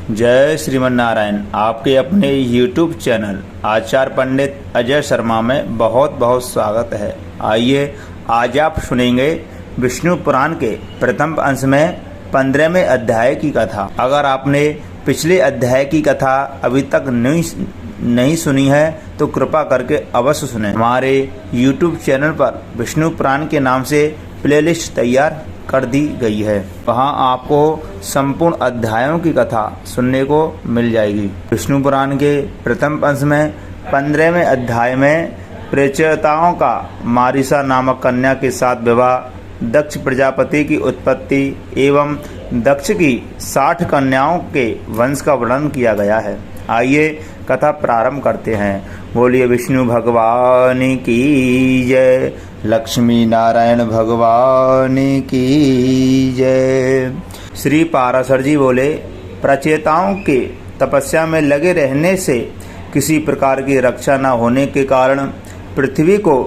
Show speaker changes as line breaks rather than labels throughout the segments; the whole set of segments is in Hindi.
जय श्रीमन नारायण। आपके अपने YouTube चैनल आचार्य पंडित अजय शर्मा में बहुत बहुत स्वागत है। आइए आज आप सुनेंगे विष्णु पुराण के प्रथम अंश में 15वें अध्याय की कथा। अगर आपने पिछले अध्याय की कथा अभी तक नहीं सुनी है तो कृपा करके अवश्य सुनें। हमारे YouTube चैनल पर विष्णु पुराण के नाम से प्लेलिस्ट तैयार कर दी गई है, वहां आपको संपूर्ण अध्यायों की कथा सुनने को मिल जाएगी। विष्णु पुराण के प्रथम अंश में 15वें अध्याय में प्रचेताओं का मारिसा नामक कन्या के साथ विवाह, दक्ष प्रजापति की उत्पत्ति एवं दक्ष की 60 कन्याओं के वंश का वर्णन किया गया है। आइए कथा प्रारंभ करते हैं। बोलिए विष्णु भगवान की जय, लक्ष्मी नारायण भगवान की जय। श्री पाराशर जी बोले, प्रचेताओं के तपस्या में लगे रहने से किसी प्रकार की रक्षा न होने के कारण पृथ्वी को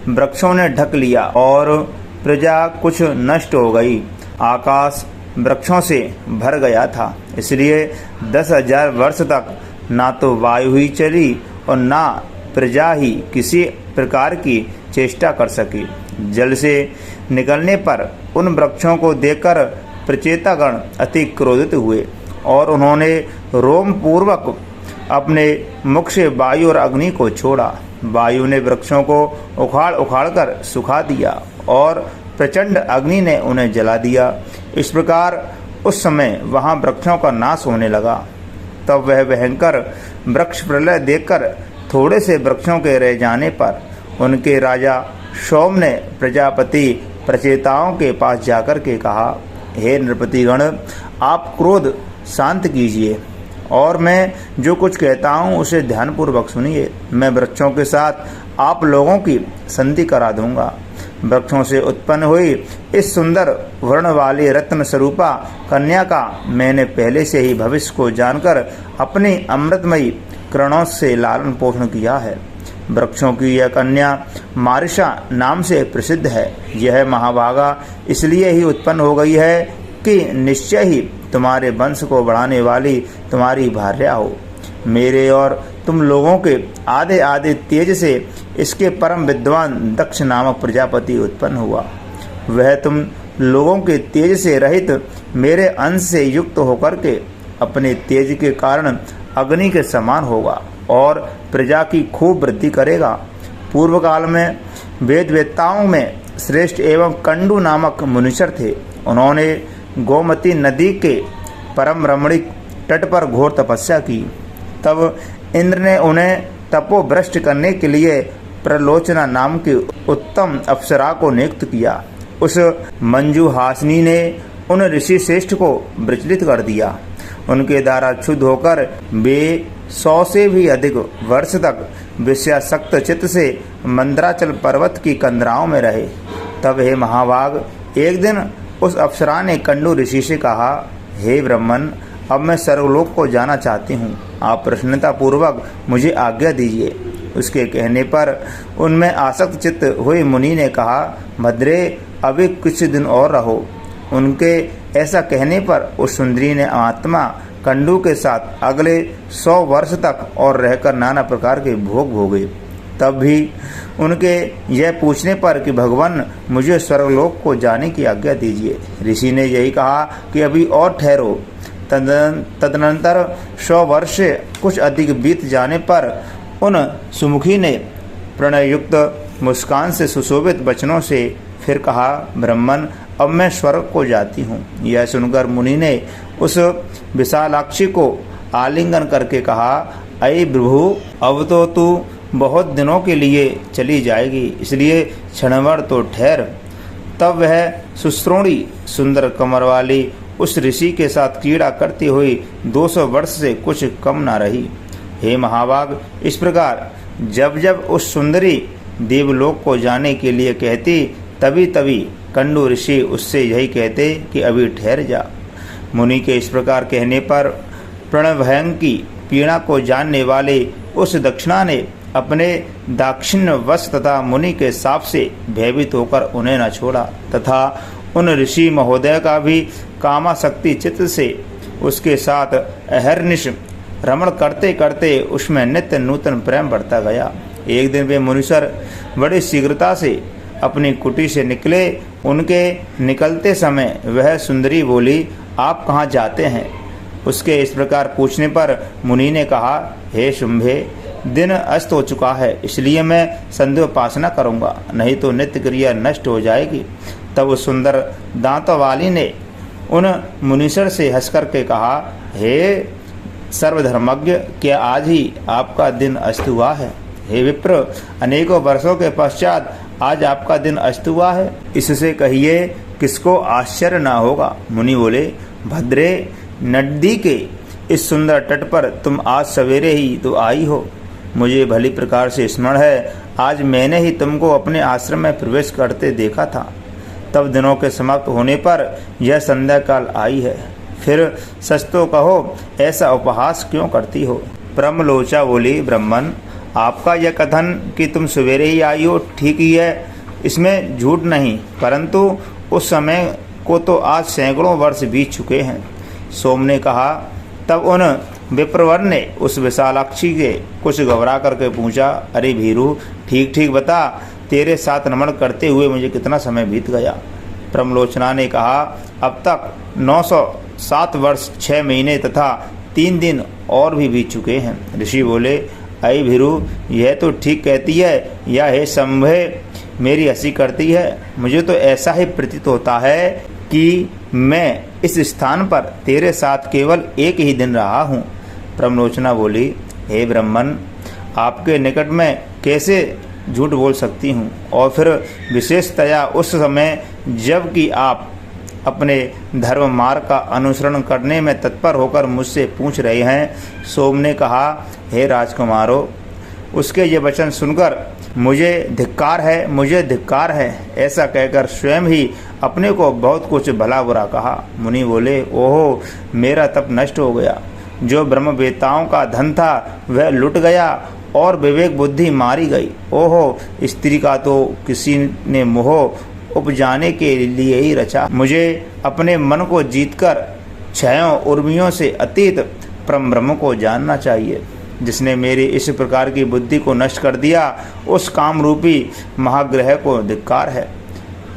वृक्षों ने ढक लिया और प्रजा कुछ नष्ट हो गई। आकाश वृक्षों से भर गया था, इसलिए 10,000 वर्ष तक ना तो वायु ही चली और ना प्रजा ही किसी प्रकार की चेष्टा कर सकी। जल से निकलने पर उन वृक्षों को देखकर प्रचेतागण अति क्रोधित हुए और उन्होंने रोम पूर्वक अपने मुख से वायु और अग्नि को छोड़ा। वायु ने वृक्षों को उखाड़ कर सुखा दिया और प्रचंड अग्नि ने उन्हें जला दिया। इस प्रकार उस समय वहां वृक्षों का नाश होने लगा। तब वह भयंकर वृक्ष प्रलय देखकर थोड़े से वृक्षों के रह जाने पर उनके राजा सोम ने प्रजापति प्रचेताओं के पास जाकर के कहा, हे नृपतिगण, आप क्रोध शांत कीजिए और मैं जो कुछ कहता हूँ उसे ध्यानपूर्वक सुनिए। मैं वृक्षों के साथ आप लोगों की संधि करा दूंगा। वृक्षों से उत्पन्न हुई इस सुंदर वर्ण वाली रत्न स्वरूपा कन्या का मैंने पहले से ही भविष्य को जानकर अपनी अमृतमयी किरणों से लालन पोषण किया है। वृक्षों की यह कन्या मारिसा नाम से प्रसिद्ध है। यह महाभागा इसलिए ही उत्पन्न हो गई है कि निश्चय ही तुम्हारे वंश को बढ़ाने वाली तुम्हारी भार्या हो। मेरे और तुम लोगों के आधे आधे तेज से इसके परम विद्वान दक्ष नामक प्रजापति उत्पन्न हुआ। वह तुम लोगों के तेज से रहित मेरे अंश से युक्त होकर के अपने तेज के कारण अग्नि के समान होगा और प्रजा की खूब वृद्धि करेगा। पूर्व काल में वेदवेत्ताओं में श्रेष्ठ एवं कंडू नामक मुनीश्वर थे। उन्होंने गोमती नदी के परम रमणीक तट पर घोर तपस्या की। तब इंद्र ने उन्हें तपोभ्रष्ट करने के लिए प्रलोचना नाम की उत्तम अप्सरा को नियुक्त किया। उस मंजूहासिनी ने उन ऋषि श्रेष्ठ को विचलित कर दिया। उनके द्वारा क्षुब्ध होकर वे 100 से भी अधिक वर्ष तक विषयासक्त चित्त से मंदराचल पर्वत की कंदराओं में रहे। तब हे महाभाग, एक दिन उस अप्सरा ने कंडू ऋषि से कहा, हे ब्राह्मण, अब मैं सर्वलोक को जाना चाहती हूँ। आप प्रसन्नता पूर्वक मुझे आज्ञा दीजिए। उसके कहने पर उनमें आसक्त चित्त हुए मुनि ने कहा, भद्रे, अभी कुछ दिन और रहो। उनके ऐसा कहने पर उस सुंदरी ने आत्मा कंडू के साथ अगले 100 वर्ष तक और रहकर नाना प्रकार के भोग भोगे। तब भी उनके यह पूछने पर कि भगवान, मुझे स्वर्गलोक को जाने की आज्ञा दीजिए। ऋषि ने यही कहा कि अभी और ठहरो। तदनंतर 100 वर्ष से कुछ अधिक बीत जाने पर उन सुमुखी ने प्रणयुक्त मुस्कान से सुशोभित वचनों से फिर कहा, ब्राह्मण, अब मैं स्वर्ग को जाती हूँ। यह सुनकर मुनि ने उस विशालाक्षी को आलिंगन करके कहा, अये प्रभु, अब तो तू बहुत दिनों के लिए चली जाएगी, इसलिए क्षणभर तो ठहर। तब वह सुश्रोणी सुंदर कमर वाली उस ऋषि के साथ क्रीड़ा करती हुई 200 वर्ष से कुछ कम न रही। हे महाभाग, इस प्रकार जब जब उस सुंदरी देवलोक को जाने के लिए कहती, तभी तभी कंडू ऋषि उससे यही कहते कि अभी ठहर जा। मुनि के इस प्रकार कहने पर प्रणभयं की पीड़ा को जानने वाले उस दक्षिणा ने अपने दाक्षिण्य वश तथा मुनि के शाप से भयभीत होकर उन्हें न छोड़ा तथा उन ऋषि महोदय का भी कामासक्ति चित्त से उसके साथ अहर्निश रमण करते करते उसमें नित्य नूतन प्रेम बढ़ता गया। एक दिन वे मुनीश्वर बड़ी शीघ्रता से अपनी कुटी से निकले। उनके निकलते समय वह सुंदरी बोली, आप कहाँ जाते हैं? उसके इस प्रकार पूछने पर मुनि ने कहा, हे शुंभे, दिन अस्त हो चुका है, इसलिए मैं संध्योपासना करूँगा, नहीं तो नित्य क्रिया नष्ट हो जाएगी। तब उस सुंदर दांतों वाली ने उन मुनीश्वर से हंस करके कहा, हे सर्वधर्मज्ञ, क्या आज ही आपका दिन अस्त हुआ है? हे विप्र, अनेकों वर्षों के पश्चात आज आपका दिन अस्त हुआ है, इससे कहिए किसको आश्चर्य न होगा। मुनि बोले, भद्रे, नदी के इस सुंदर तट पर तुम आज सवेरे ही तो आई हो। मुझे भली प्रकार से स्मरण है, आज मैंने ही तुमको अपने आश्रम में प्रवेश करते देखा था। तब दिनों के समाप्त होने पर यह संध्या काल आई है, फिर सच तो कहो, ऐसा उपहास क्यों करती हो? ब्रह्मलोचा बोली, ब्राह्मण, आपका यह कथन कि तुम सवेरे ही आई हो ठीक ही है, इसमें झूठ नहीं, परंतु उस समय को तो आज सैकड़ों वर्ष बीत चुके हैं। सोम ने कहा। तब उन विप्रवर ने उस विशालाक्षी के कुछ घबरा करके पूछा, अरे भीरू, ठीक ठीक बता, तेरे साथ नमन करते हुए मुझे कितना समय बीत गया? ब्रह्मलोचना ने कहा, अब तक 907 वर्ष 6 महीने तथा 3 दिन और भी बीत चुके हैं। ऋषि बोले, अय भीरू, यह तो ठीक कहती है या हे शंभे मेरी हंसी करती है? मुझे तो ऐसा ही प्रतीत होता है कि मैं इस स्थान पर तेरे साथ केवल एक ही दिन रहा हूँ। ब्रह्मलोचना बोली, हे ब्राह्मण, आपके निकट में कैसे झूठ बोल सकती हूँ, और फिर विशेषतया उस समय जबकि आप अपने धर्म मार्ग का अनुसरण करने में तत्पर होकर मुझसे पूछ रहे हैं। सोम ने कहा, हे राजकुमारों, उसके ये वचन सुनकर मुझे धिक्कार है, मुझे धिक्कार है, ऐसा कहकर स्वयं ही अपने को बहुत कुछ भला बुरा कहा। मुनि बोले, ओहो, मेरा तप नष्ट हो गया, जो ब्रह्मवेत्ताओं का धन था वह लुट गया और विवेक बुद्धि मारी गई। ओहो, स्त्री का तो किसी ने मोह उपजाने के लिए ही रचा। मुझे अपने मन को जीतकर क्षयों उर्मियों से अतीत परम ब्रह्म को जानना चाहिए। जिसने मेरी इस प्रकार की बुद्धि को नष्ट कर दिया, उस काम रूपी महाग्रह को धिक्कार है।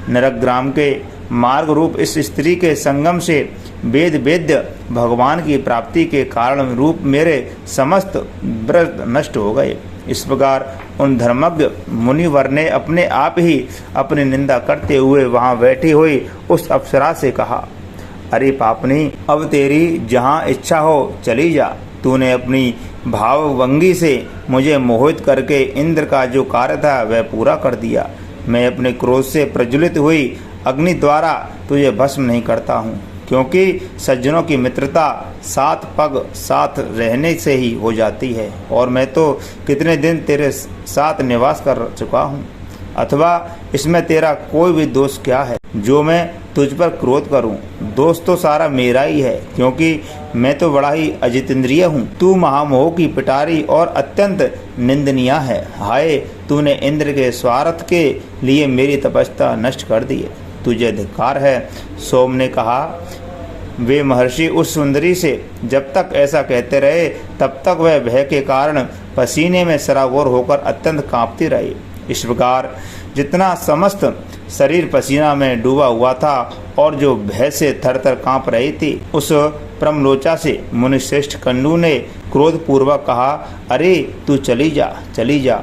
नरकग्राम के मार्ग रूप इस स्त्री के संगम से वेद वेद्य भगवान की प्राप्ति के कारण रूप मेरे समस्त व्रत नष्ट हो गए। इस प्रकार उन धर्मज्ञ मुनिवर ने अपने आप ही अपनी निंदा करते हुए वहां बैठी हुई उस अप्सरा से कहा, अरे पापनी, अब तेरी जहां इच्छा हो चली जा। तूने अपनी भावभंगी से मुझे मोहित करके इंद्र का जो कार्य था वह पूरा कर दिया। मैं अपने क्रोध से प्रज्वलित हुई अग्नि द्वारा तुझे भस्म नहीं करता हूँ, क्योंकि सज्जनों की मित्रता साथ पग साथ रहने से ही हो जाती है, और मैं तो कितने दिन तेरे साथ निवास कर चुका हूँ। अथवा इसमें तेरा कोई भी दोष क्या है जो मैं तुझ पर क्रोध करूं? दोष तो सारा मेरा ही है, क्योंकि मैं तो बड़ा ही अजितेंद्रिय हूँ। तू महामोह की पिटारी और अत्यंत निंदनीय है। हाय, तूने इंद्र के स्वार्थ के लिए मेरी तपस्या नष्ट कर दी है, तुझे धिक्कार है। सोम ने कहा, वे महर्षि उस सुंदरी से जब तक ऐसा कहते रहे तब तक वह भय के कारण पसीने में सराबोर होकर अत्यंत कांपती रही। इस प्रकार जितना समस्त शरीर पसीना में डूबा हुआ था और जो भय से थर थर काँप रही थी, उस ब्रह्मलोचा से मुनिश्रेष्ठ कंडू ने क्रोध पूर्वक कहा, अरे तू चली जा, चली जा।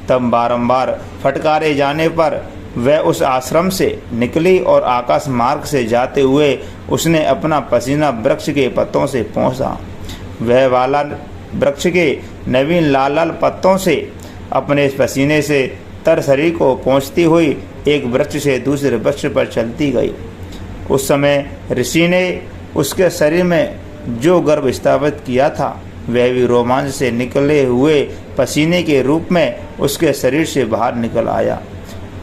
तब बारंबार फटकारे जाने पर वह उस आश्रम से निकली और आकाश मार्ग से जाते हुए उसने अपना पसीना वृक्ष के पत्तों से पहुँचा। वह वाला वृक्ष के नवीन लाल लाल पत्तों से अपने पसीने से तर शरीर को पहुँचती हुई एक वृक्ष से दूसरे वृक्ष पर चलती गई। उस समय ऋषि ने उसके शरीर में जो गर्भ स्थापित किया था वह भी रोमांच से निकले हुए पसीने के रूप में उसके शरीर से बाहर निकल आया।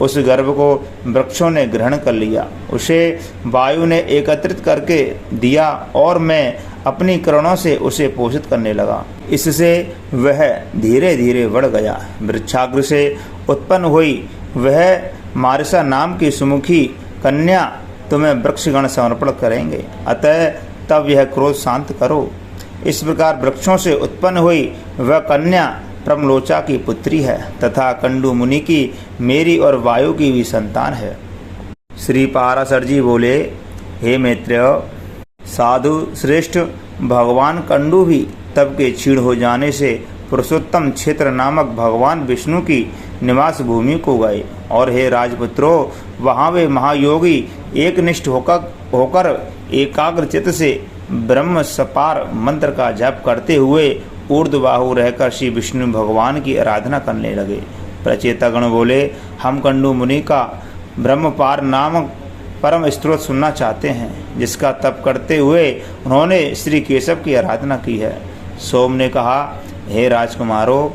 उस गर्भ को वृक्षों ने ग्रहण कर लिया, उसे वायु ने एकत्रित करके दिया और मैं अपनी किरणों से उसे पोषित करने लगा। इससे वह धीरे धीरे बढ़ गया। वृक्षाग्र से उत्पन्न हुई वह मारिसा नाम की सुमुखी कन्या तुम्हें वृक्षगण समर्पण करेंगे। अतः तब यह क्रोध शांत करो। इस प्रकार वृक्षों से उत्पन्न हुई वह कन्या प्रमलोचा की पुत्री है तथा कंडू मुनि की मेरी और वायु की भी संतान है। श्री पाराशर जी बोले, हे मैत्रेय, साधु श्रेष्ठ भगवान कंडू भी तप के क्षीण हो जाने से पुरुषोत्तम क्षेत्र नामक भगवान विष्णु की निवास भूमि को गए। और हे राजपुत्रों, वहाँ वे महायोगी एकनिष्ठ होकर एकाग्र चित्त से ब्रह्म सपार मंत्र का जप करते हुए ऊर्ध्वबाहु रहकर श्री विष्णु भगवान की आराधना करने लगे। प्रचेतागण बोले, हम कंडू मुनि का ब्रह्मपार नामक परम स्तोत्र सुनना चाहते हैं, जिसका तप करते हुए उन्होंने श्री केशव की आराधना की है। सोम ने कहा, हे राजकुमारों,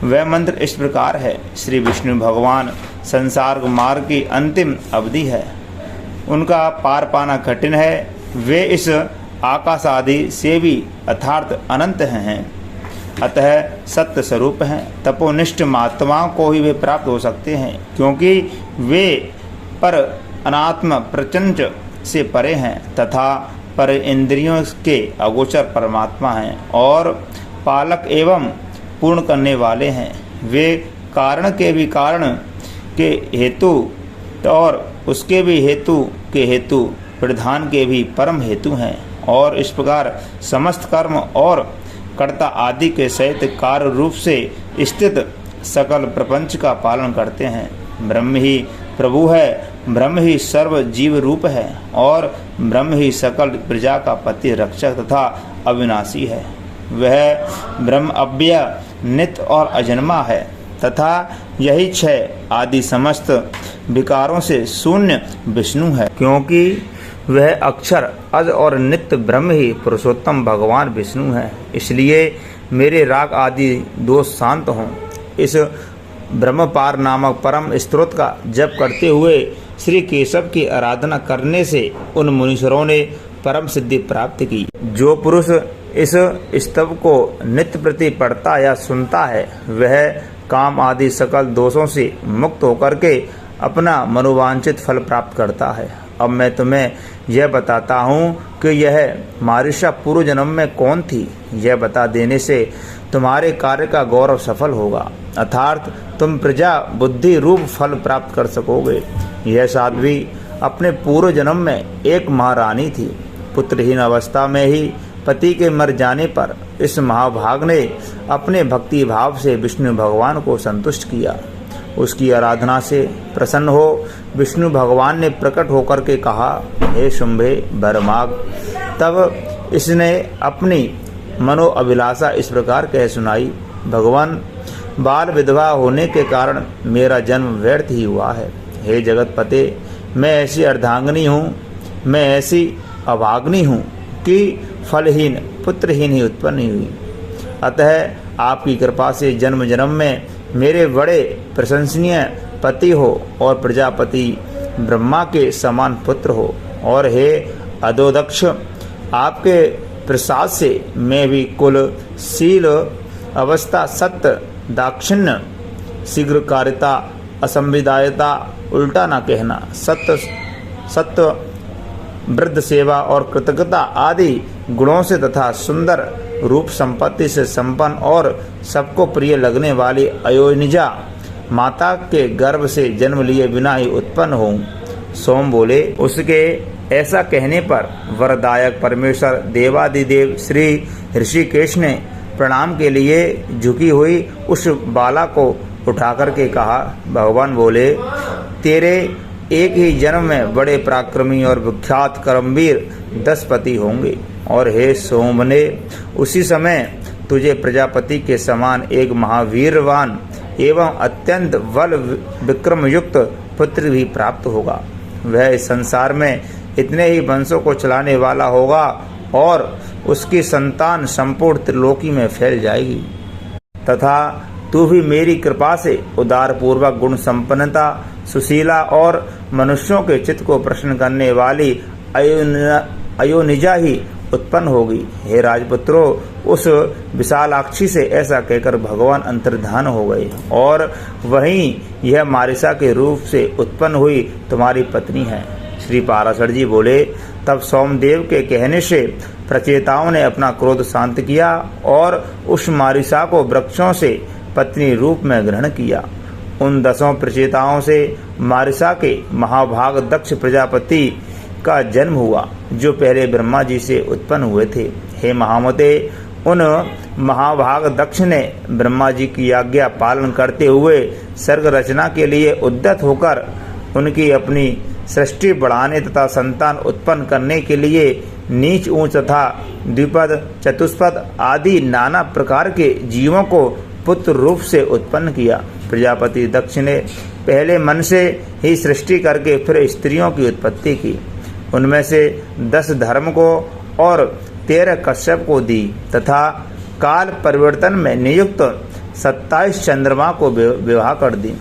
वह मंत्र इस प्रकार है। श्री विष्णु भगवान संसार मार्ग की अंतिम अवधि है, उनका पार पाना कठिन है। वे इस आकाश आदि से भी अर्थात अनंत हैं, अतः सत्य स्वरूप हैं। तपोनिष्ठ महात्माओं को ही वे प्राप्त हो सकते हैं, क्योंकि वे पर अनात्म प्रपंच से परे हैं तथा पर इंद्रियों के अगोचर परमात्मा हैं और पालक एवं पूर्ण करने वाले हैं। वे कारण के भी कारण के हेतु और उसके भी हेतु के हेतु प्रधान के भी परम हेतु हैं और इस प्रकार समस्त कर्म और कर्ता आदि के सहित कार्य रूप से स्थित सकल प्रपंच का पालन करते हैं। ब्रह्म ही प्रभु है, ब्रह्म ही सर्व जीव रूप है और ब्रह्म ही सकल प्रजा का पति रक्षक तथा अविनाशी है। वह ब्रह्म अव्यय नित्य और अजन्मा है तथा यही क्षय आदि समस्त विकारों से शून्य विष्णु है, क्योंकि वह अक्षर अज और नित्य ब्रह्म ही पुरुषोत्तम भगवान विष्णु है। इसलिए मेरे राग आदि दोष शांत हों। इस ब्रह्मपार नामक परम स्तोत्र का जप करते हुए श्री केशव की आराधना करने से उन मुनीश्वरों ने परम सिद्धि प्राप्त की। जो पुरुष इस स्तव को नित्य प्रति पढ़ता या सुनता है, वह काम आदि सकल दोषों से मुक्त होकर के अपना मनोवांछित फल प्राप्त करता है। अब मैं तुम्हें यह बताता हूँ कि यह मारिशा पूर्व जन्म में कौन थी। यह बता देने से तुम्हारे कार्य का गौरव सफल होगा, अर्थात तुम प्रजा बुद्धि रूप फल प्राप्त कर सकोगे। यह साध्वी अपने पूर्व जन्म में एक महारानी थी। पुत्रहीन अवस्था में ही पति के मर जाने पर इस महाभाग ने अपने भक्ति भाव से विष्णु भगवान को संतुष्ट किया। उसकी आराधना से प्रसन्न हो विष्णु भगवान ने प्रकट होकर के कहा, हे शुंभे भरमाग। तब इसने अपनी मनो अभिलाषा इस प्रकार कह सुनाई, भगवान, बाल विधवा होने के कारण मेरा जन्म व्यर्थ ही हुआ है। हे जगतपते, मैं ऐसी अर्धांगिनी हूँ, मैं ऐसी अभाग्नि हूँ कि फलहीन पुत्रहीन ही उत्पन्न हुई। अतः आपकी कृपा से जन्म जन्म में मेरे बड़े प्रशंसनीय पति हो और प्रजापति ब्रह्मा के समान पुत्र हो। और हे अधोदक्ष, आपके प्रसाद से मैं भी कुल शील अवस्था सत्य दाक्षिण्य शीघ्र कारिता असंविदायता उल्टा न कहना सत्य वृद्ध सेवा और कृतज्ञता आदि गुणों से तथा सुंदर रूप संपत्ति से संपन्न और सबको प्रिय लगने वाली अयोनिजा माता के गर्भ से जन्म लिए बिना ही उत्पन्न हों। सोम बोले, उसके ऐसा कहने पर वरदायक परमेश्वर देवादिदेव श्री ऋषिकेश ने प्रणाम के लिए झुकी हुई उस बाला को उठा करके कहा। भगवान बोले, तेरे एक ही जन्म में बड़े पराक्रमी और विख्यात कर्मवीर 10 पति होंगे। और हे सोमने, उसी समय तुझे प्रजापति के समान एक महावीरवान एवं अत्यंत बल विक्रम युक्त पुत्र भी प्राप्त होगा। वह इस संसार में इतने ही वंशों को चलाने वाला होगा और उसकी संतान संपूर्ण त्रिलोकी में फैल जाएगी। तथा तू भी मेरी कृपा से उदार पूर्वक गुण संपन्नता सुशीला और मनुष्यों के चित्त को प्रसन्न करने वाली अयोनिजा ही उत्पन्न होगी। हे राजपुत्रों, उस विशालाक्षी से ऐसा कहकर भगवान अंतर्धान हो गए और वहीं यह मारिसा के रूप से उत्पन्न हुई तुम्हारी पत्नी है। श्री पाराशर जी बोले, तब सोमदेव के कहने से प्रचेताओं ने अपना क्रोध शांत किया और उस मारिसा को वृक्षों से पत्नी रूप में ग्रहण किया। उन 10 प्रचेताओं से मारिसा के महाभाग दक्ष प्रजापति का जन्म हुआ, जो पहले ब्रह्मा जी से उत्पन्न हुए थे। हे महामते, उन महाभाग दक्ष ने ब्रह्मा जी की आज्ञा पालन करते हुए सर्ग रचना के लिए उद्यत होकर उनकी अपनी सृष्टि बढ़ाने तथा संतान उत्पन्न करने के लिए नीच ऊंच तथा द्विपद चतुष्पद आदि नाना प्रकार के जीवों को पुत्र रूप से उत्पन्न किया। प्रजापति दक्ष ने पहले मन से ही सृष्टि करके फिर स्त्रियों की उत्पत्ति की। उनमें से 10 धर्म को और 13 कश्यप को दी तथा काल परिवर्तन में नियुक्त 27 चंद्रमा को विवाह कर दी।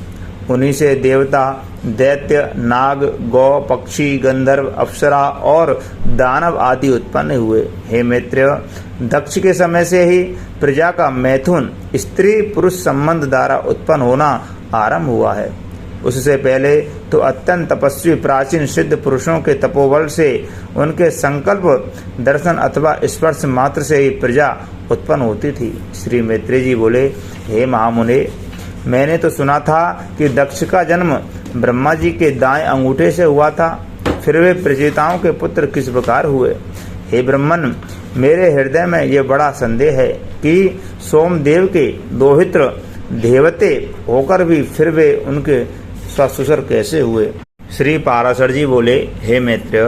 उन्हीं से देवता, दैत्य, नाग, गौ, पक्षी, गंधर्व, अप्सरा और दानव आदि उत्पन्न हुए। हे मैत्रेय, दक्ष के समय से ही प्रजा का मैथुन स्त्री पुरुष संबंध द्वारा उत्पन्न होना आरंभ हुआ है। उससे पहले तो अत्यंत तपस्वी प्राचीन सिद्ध पुरुषों के तपोबल से उनके संकल्प दर्शन अथवा स्पर्श मात्र से ही प्रजा उत्पन्न होती थी। श्री मैत्रेय जी बोले, हे महामुने, मैंने तो सुना था कि दक्ष का जन्म ब्रह्मा जी के दाएं अंगूठे से हुआ था, फिर वे प्रचेताओं के पुत्र किस प्रकार हुए? हे ब्रह्मन, मेरे हृदय में यह बड़ा संदेह है कि सोमदेव के दोहित्र देवते होकर भी फिर वे उनके ससुर कैसे हुए? श्री पाराशर जी बोले, हे मैत्रेय,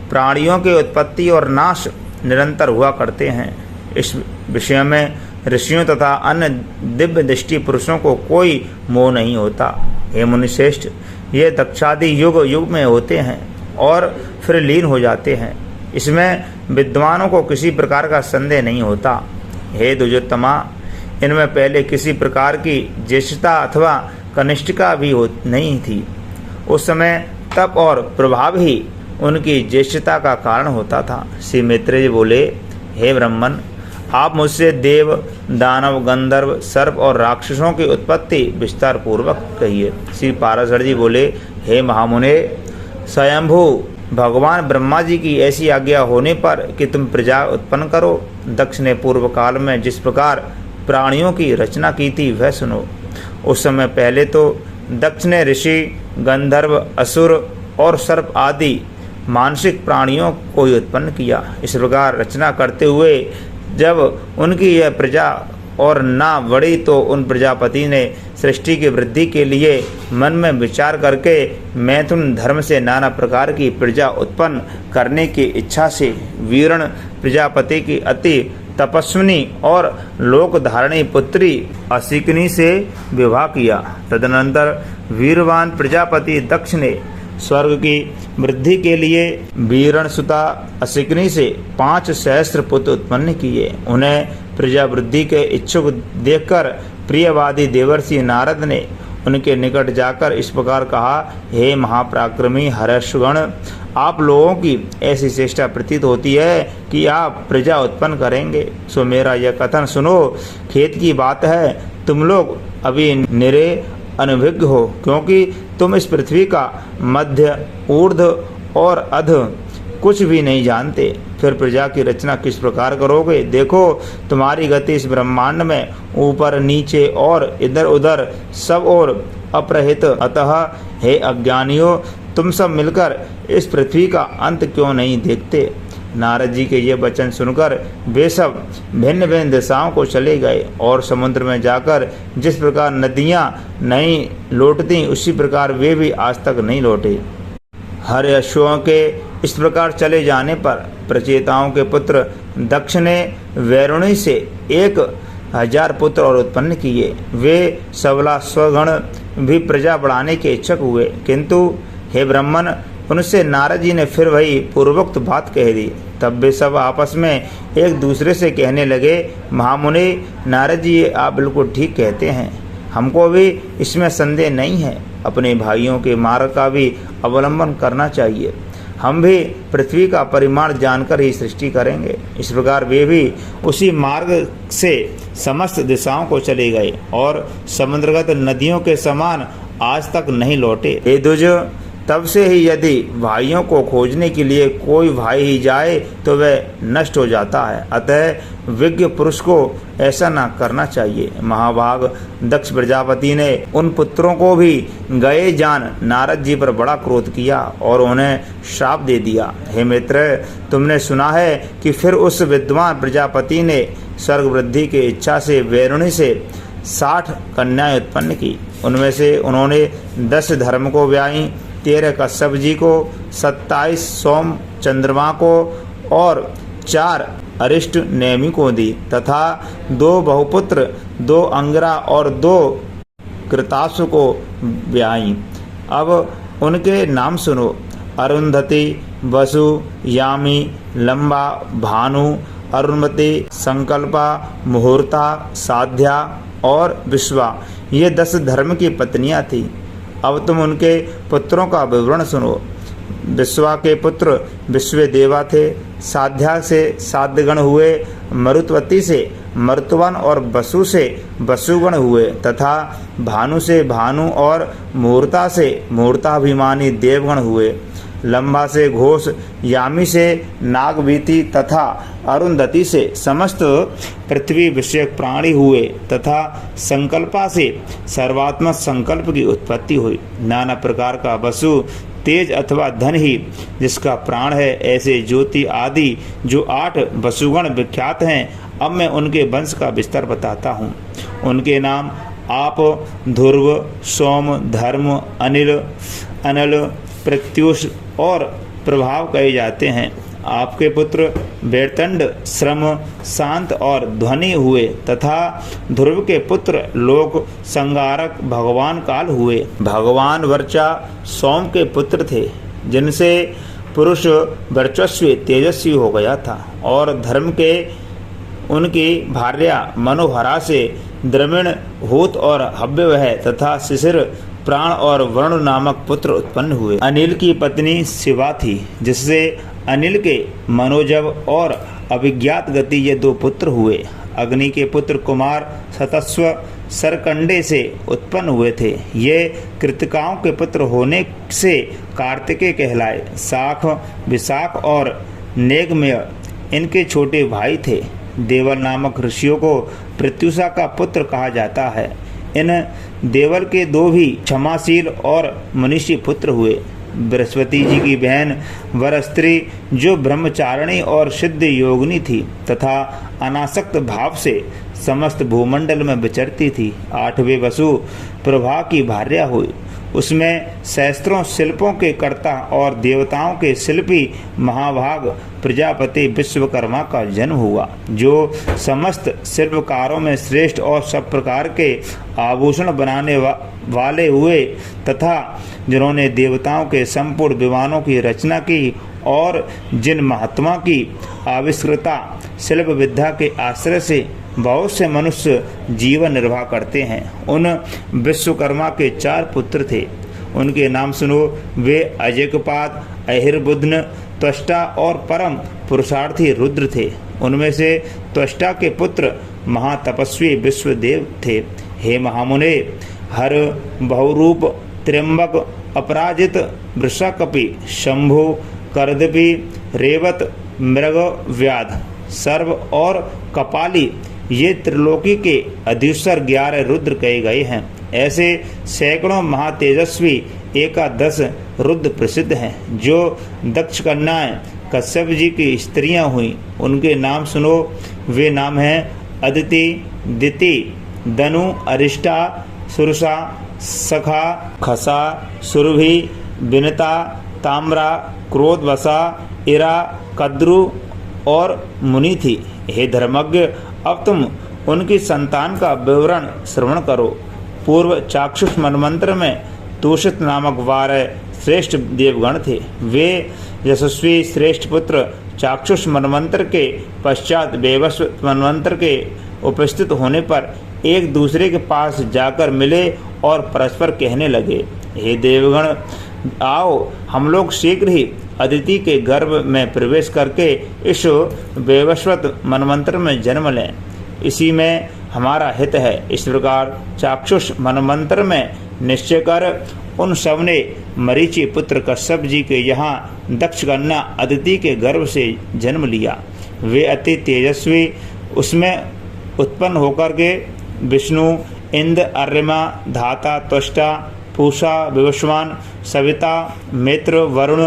प्राणियों के उत्पत्ति और नाश निरंतर हुआ करते हैं। इस विषय में ऋषियों तथा अन्य दिव्य दृष्टि पुरुषों को कोई मोह नहीं होता। हे मुनिश्रेष्ठ, ये दक्षादि युग युग में होते हैं और फिर लीन हो जाते हैं। इसमें विद्वानों को किसी प्रकार का संदेह नहीं होता। हे द्विजोत्तमा, इनमें पहले किसी प्रकार की ज्येष्ठता अथवा कनिष्ठता भी नहीं थी। उस समय तप और प्रभाव ही उनकी ज्येष्ठता का कारण होता था। श्री मैत्रेय जी बोले, हे ब्राह्मण, आप मुझसे देव, दानव, गंधर्व, सर्प और राक्षसों की उत्पत्ति विस्तार पूर्वक कहिए। श्री पाराशर जी बोले, हे महामुने, स्वयंभू भगवान ब्रह्मा जी की ऐसी आज्ञा होने पर कि तुम प्रजा उत्पन्न करो। दक्ष ने पूर्व काल में जिस प्रकार प्राणियों की रचना की थी वह सुनो। उस समय पहले तो दक्ष ने ऋषि, गंधर्व, असुर और सर्प आदि मानसिक प्राणियों को ही उत्पन्न किया। इस प्रकार रचना करते हुए जब उनकी यह प्रजा और ना बढ़ी तो उन प्रजापति ने सृष्टि की वृद्धि के लिए मन में विचार करके मैथुन धर्म से नाना प्रकार की प्रजा उत्पन्न करने की इच्छा से वीरण प्रजापति की अति तपस्विनी और लोक धारणी पुत्री असिकनी से विवाह किया। तदनंतर वीरवान प्रजापति दक्ष ने स्वर्ग की वृद्धि के लिए वीरण सुता असिकनी से 5 सहस्त्र पुत्र उत्पन्न किए। उन्हें प्रजा वृद्धि के इच्छुक देखकर प्रियवादी देवर्षि नारद ने उनके निकट जाकर इस प्रकार कहा, हे महापराक्रमी हर्षगण, आप लोगों की ऐसी चेष्टा प्रतीत होती है कि आप प्रजा उत्पन्न करेंगे। सो मेरा यह कथन सुनो। खेत की बात है, तुम लोग अभी निरे अनभिज्ञ हो, क्योंकि तुम इस पृथ्वी का मध्य, ऊर्ध्व और अध कुछ भी नहीं जानते। फिर प्रजा की रचना किस प्रकार करोगे? देखो, तुम्हारी गति इस ब्रह्मांड में ऊपर नीचे और इधर उधर सब ओर अपरहित। अतः हे अज्ञानियों, तुम सब मिलकर इस पृथ्वी का अंत क्यों नहीं देखते? नारद जी के ये वचन सुनकर वे सब भिन्न भिन्न दिशाओं को चले गए और समुद्र में जाकर जिस प्रकार नदियां नहीं लौटती उसी प्रकार वे भी आज तक नहीं लौटे। हर अश्वों के इस प्रकार चले जाने पर प्रचेताओं के पुत्र दक्ष ने वैरुणी से 1000 पुत्र और उत्पन्न किए। वे सबला स्वगण भी प्रजा बढ़ाने के इच्छुक हुए, किंतु हे ब्राह्मण, उनसे नारद जी ने फिर वही पूर्वोक्त बात कह दी। तब वे सब आपस में एक दूसरे से कहने लगे, महामुनि, नारद जी आप बिल्कुल ठीक कहते हैं, हमको भी इसमें संदेह नहीं है। अपने भाइयों के मार्ग का भी अवलंबन करना चाहिए। हम भी पृथ्वी का परिमाण जानकर ही सृष्टि करेंगे। इस प्रकार वे भी उसी मार्ग से समस्त दिशाओं को चले गए और समुद्रगत नदियों के समान आज तक नहीं लौटे। हे द्विज, तब से ही यदि भाइयों को खोजने के लिए कोई भाई ही जाए तो वह नष्ट हो जाता है। अतः विज्ञ पुरुष को ऐसा न करना चाहिए। महाभाग दक्ष प्रजापति ने उन पुत्रों को भी गए जान नारद जी पर बड़ा क्रोध किया और उन्हें श्राप दे दिया। हे मित्र, तुमने सुना है कि फिर उस विद्वान प्रजापति ने स्वर्ग वृद्धि की इच्छा से वैरुणी से 60 कन्याएं उत्पन्न की। उनमें से उन्होंने 10 धर्म को ब्याही, 13 कश्यप जी को, 27 सोम चंद्रमा को और 4 अरिष्ट नेमि को दी तथा 2 बहुपुत्र, 2 अंगिरा और 2 कृतासु को ब्याही। अब उनके नाम सुनो: अरुंधति, वसु, यामी, लंबा, भानु, अरुणमति, संकल्पा, मुहूर्ता, साध्या और विश्वा। ये 10 धर्म की पत्नियां थीं। अब तुम उनके पुत्रों का विवरण सुनो। विश्वा के पुत्र विश्वदेवा थे, साध्या से साध्यगण हुए, मरुत्वती से मरुतवन और वसु से वसुगण हुए तथा भानु से भानु और मुहूर्ता से मुहूर्ताभिमानी देवगण हुए। लंबा से घोष, यामी से नागवीति तथा अरुंधति से समस्त पृथ्वी विषयक प्राणी हुए तथा संकल्पा से सर्वात्मक संकल्प की उत्पत्ति हुई। नाना प्रकार का वसु, तेज अथवा धन ही जिसका प्राण है, ऐसे ज्योति आदि जो 8 वसुगण विख्यात हैं। अब मैं उनके वंश का विस्तार बताता हूँ। उनके नाम आप, ध्रुव, सोम, धर्म, अनिल, अनल, प्रत्युष और प्रभाव कहे जाते हैं। आपके पुत्र वेरतंड, श्रम, शांत और ध्वनि हुए तथा ध्रुव के पुत्र लोक संगारक भगवान काल हुए। भगवान वर्चा सोम के पुत्र थे, जिनसे पुरुष वर्चस्वी तेजस्वी हो गया था और धर्म के उनकी भार्या मनोहरा से द्रविण, हूत और हव्यवह तथा शिशिर, प्राण और वरुण नामक पुत्र उत्पन्न हुए। अनिल की पत्नी शिवा थी, जिससे अनिल के मनोजव और अभिज्ञात गति ये 2 पुत्र हुए। अग्नि के पुत्र कुमार सतस्व सरकंडे से उत्पन्न हुए थे। ये कृतिकाओं के पुत्र होने से कार्तिकेय कहलाए। साख, विशाख और नेगमय इनके छोटे भाई थे। देवल नामक ऋषियों को प्रत्युषा का पुत्र कहा जाता है। इन देवल के 2 भी क्षमाशील और मनीषी पुत्र हुए। बृहस्पति जी की बहन वरस्त्री जो ब्रह्मचारिणी और सिद्ध योगिनी थी तथा अनासक्त भाव से समस्त भूमंडल में विचरती थी। 8वें वसु प्रभा की भार्या हुई। उसमें सहस्त्रों शिल्पों के कर्ता और देवताओं के शिल्पी महाभाग प्रजापति विश्वकर्मा का जन्म हुआ, जो समस्त शिल्पकारों में श्रेष्ठ और सब प्रकार के आभूषण बनाने वाले हुए तथा जिन्होंने देवताओं के संपूर्ण विमानों की रचना की और जिन महात्मा की आविष्कृता शिल्प विद्या के आश्रय से बहुत से मनुष्य जीवन निर्वाह करते हैं। उन विश्वकर्मा के 4 पुत्र थे। उनके नाम सुनो। वे अजयकपाद, अहिर्बुध्न, त्वष्टा और परम पुरुषार्थी रुद्र थे। उनमें से त्वष्टा के पुत्र महातपस्वी विश्वदेव थे। हे महामुने, हर, बहुरूप, त्र्यंबक, अपराजित, वृषकपि, शंभु, करदपि, रेवत, मृग, व्याध, सर्व और कपाली ये त्रिलोकी के अधीश्वर 11 रुद्र कहे गए हैं। ऐसे सैकड़ों महातेजस्वी एकादश रुद्र प्रसिद्ध हैं, जो दक्ष कन्याएं कश्यप जी की स्त्रियां हुई। उनके नाम सुनो। वे नाम हैं अदिति, दिति, दनु, अरिष्टा, सुरसा, सखा, खसा, सुरभि, विनता, ताम्रा, क्रोधवसा, इरा, कद्रु और मुनि थी। हे धर्मज्ञ, अब तुम उनकी संतान का विवरण श्रवण करो। पूर्व चाक्षुष मनमंत्र में तूषित नामक 12 श्रेष्ठ देवगण थे। वे यशस्वी श्रेष्ठ पुत्र चाक्षुष मनमंत्र के पश्चात वैवस्वत मनमंत्र के उपस्थित होने पर एक दूसरे के पास जाकर मिले और परस्पर कहने लगे, हे देवगण, आओ हम लोग शीघ्र ही अदिति के गर्भ में प्रवेश करके इस वैवस्वत मनमंत्र में जन्म लें। इसी में हमारा हित है। इस प्रकार चाक्षुष मनमंत्र में निश्चय कर उन सब ने मरीचि पुत्र कश्यप जी के यहाँ दक्ष कन्या अदिति के गर्भ से जन्म लिया। वे अति तेजस्वी उसमें उत्पन्न होकर के विष्णु, इंद्र, अर्यमा, धाता, त्वष्टा, पूषा, विवस्वान, सविता, मित्र, वरुण,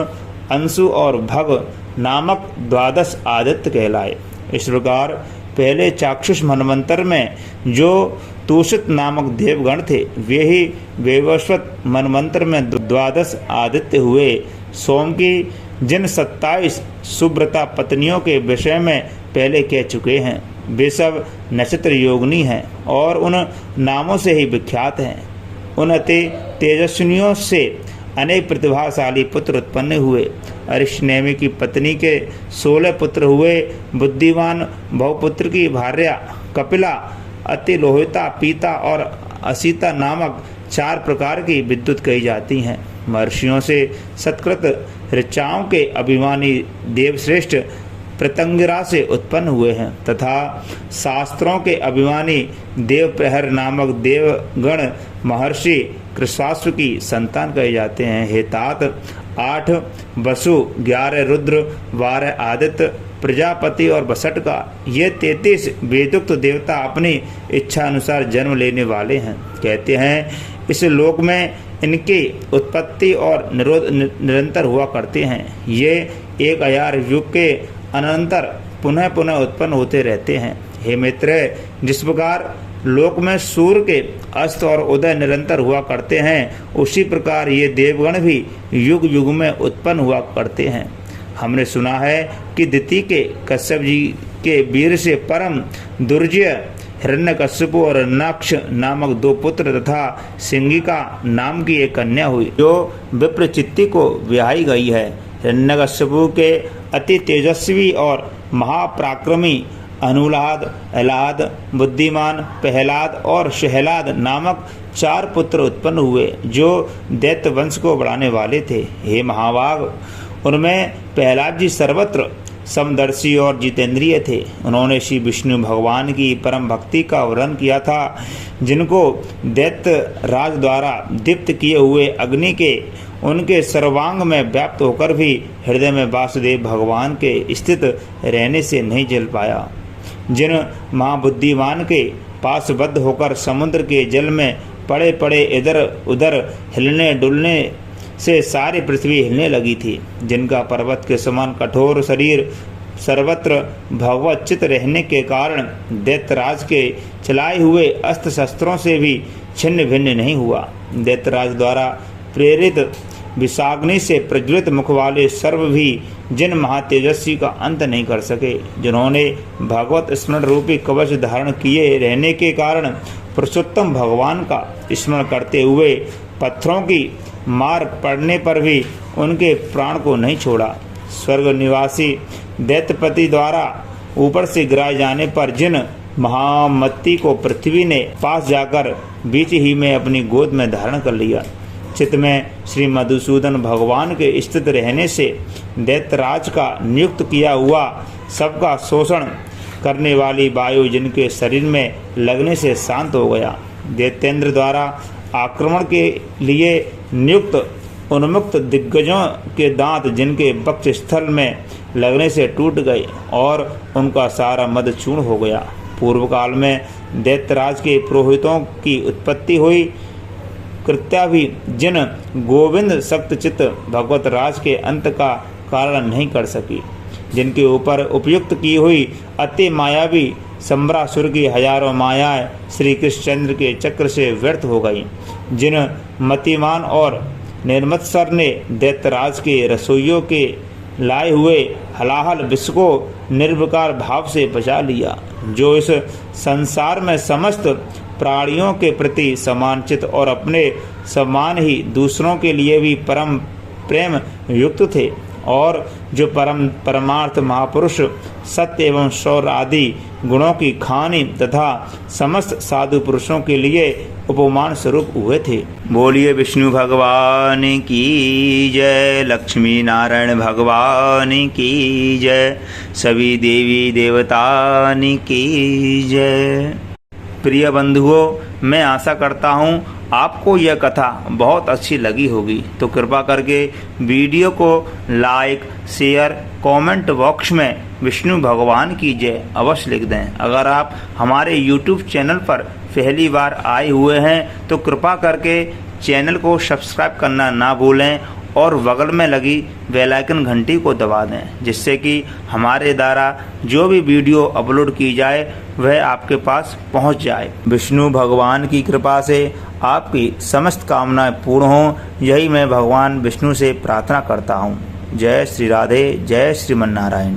अंशु और भग नामक 12 आदित्य कहलाए। इस प्रकार पहले चाक्षुष मनवंतर में जो तूषित नामक देवगण थे, वे ही वैवस्वत मनवंतर में 12 आदित्य हुए। सोम की जिन 27 सुब्रता पत्नियों के विषय में पहले कह चुके हैं, वे सब नक्षत्र योगिनी हैं और उन नामों से ही विख्यात हैं। उन अति तेजस्विनियों से अनेक प्रतिभाशाली पुत्र उत्पन्न हुए। अरिष्टनेमि की पत्नी के 16 पुत्र हुए। बुद्धिमान बहुपुत्र की भार्या कपिला, अति लोहिता, पीता और असीता नामक 4 प्रकार की विद्युत कही जाती हैं। महर्षियों से सत्कृत ऋचाओं के अभिमानी देवश्रेष्ठ प्रतंगिरा से उत्पन्न हुए हैं तथा शास्त्रों के अभिमानी देवप्रहर नामक देवगण महर्षि कृशाश्व की संतान कहे जाते हैं। हे तात, 8 वसु, 11 रुद्र, 12 आदित्य, प्रजापति और बसट का ये 33 वेदोक्त देवता अपनी इच्छा अनुसार जन्म लेने वाले हैं। कहते हैं इस लोक में इनकी उत्पत्ति और निरोध निरंतर हुआ करते हैं। ये 1000 युग के अनंतर पुनः पुनः उत्पन्न होते रहते हैं। हे मित्र, जिस प्रकार लोक में सूर्य के अस्त और उदय निरंतर हुआ करते हैं, उसी प्रकार ये देवगण भी युग युग में उत्पन्न हुआ करते हैं। हमने सुना है कि दिति के कश्यप जी के वीर से परम दुर्जय हिरण्यकश्यपु और नक्ष नामक 2 पुत्र तथा सिंगिका नाम की एक कन्या हुई, जो विप्रचित्ति को ब्याही गई है। हिरण्यकश्यपु के अति तेजस्वी और महापराक्रमी अनुलाद, अलाद, बुद्धिमान, पहलाद और शहलाद नामक 4 पुत्र उत्पन्न हुए, जो दैत्य वंश को बढ़ाने वाले थे। हे महाभाग, उनमें पहलाद जी सर्वत्र समदर्शी और जितेंद्रिय थे। उन्होंने श्री विष्णु भगवान की परम भक्ति का वर्णन किया था, जिनको दैत्य राज द्वारा दीप्त किए हुए अग्नि के उनके सर्वांग में व्याप्त होकर भी हृदय में वासुदेव भगवान के स्थित रहने से नहीं जल पाया। जिन महाबुद्धिमान के पास बद्ध होकर समुद्र के जल में पड़े पड़े इधर उधर हिलने डुलने से सारी पृथ्वी हिलने लगी थी, जिनका पर्वत के समान कठोर शरीर सर्वत्र भगवत चित रहने के कारण दैत्यराज के चलाए हुए अस्त्र शस्त्रों से भी छिन्न भिन्न नहीं हुआ। दैत्यराज द्वारा प्रेरित विषाग्नि से प्रज्वलित मुख वाले सर्व भी जिन महातेजस्वी का अंत नहीं कर सके, जिन्होंने भगवत स्मरण रूपी कवच धारण किए रहने के कारण पुरुषोत्तम भगवान का स्मरण करते हुए पत्थरों की मार पड़ने पर भी उनके प्राण को नहीं छोड़ा। स्वर्ग निवासी दैत्यपति द्वारा ऊपर से गिराए जाने पर जिन महामती को पृथ्वी ने पास जाकर बीच ही में अपनी गोद में धारण कर लिया, चित्त में श्री मधुसूदन भगवान के स्थित रहने से दैत्यराज का नियुक्त किया हुआ सबका शोषण करने वाली वायु जिनके शरीर में लगने से शांत हो गया। दैत्येंद्र द्वारा आक्रमण के लिए नियुक्त उन्मुक्त दिग्गजों के दांत जिनके वक्ष स्थल में लगने से टूट गए और उनका सारा मद चूर्ण हो गया। पूर्व काल में दैत्यराज के पुरोहितों की उत्पत्ति हुई। कृत्या भी जिन गोविंद सप्तचित्त भगवत राज के अंत का कारण नहीं कर सकी, जिनके ऊपर उपयुक्त की हुई अति मायावी सम्रासुर की हजारों मायाएं श्री कृष्णचंद्र के चक्र से व्यर्थ हो गई, जिन मतिमान और निर्मत्सर ने दैत्यराज के रसोइयों के लाए हुए हलाहल विष को निर्विकार भाव से बचा लिया, जो इस संसार में समस्त प्राणियों के प्रति समानचित और अपने समान ही दूसरों के लिए भी परम प्रेम युक्त थे, और जो परमार्थ महापुरुष सत्य एवं शौर्य आदि गुणों की खानी तथा समस्त साधु पुरुषों के लिए उपमान स्वरूप हुए थे। बोलिए विष्णु भगवान की जय, लक्ष्मी नारायण भगवान की जय, सभी देवी देवताओं की जय। प्रिय बंधुओं, मैं आशा करता हूँ आपको यह कथा बहुत अच्छी लगी होगी तो कृपा करके वीडियो को लाइक, शेयर, कमेंट बॉक्स में विष्णु भगवान की जय अवश्य लिख दें। अगर आप हमारे YouTube चैनल पर पहली बार आए हुए हैं तो कृपा करके चैनल को सब्सक्राइब करना ना भूलें और बगल में लगी बेल आइकन घंटी को दबा दें, जिससे कि हमारे द्वारा जो भी वीडियो अपलोड की जाए वह आपके पास पहुंच जाए। विष्णु भगवान की कृपा से आपकी समस्त कामनाएं पूर्ण हों, यही मैं भगवान विष्णु से प्रार्थना करता हूं। जय श्री राधे, जय श्रीमन नारायण।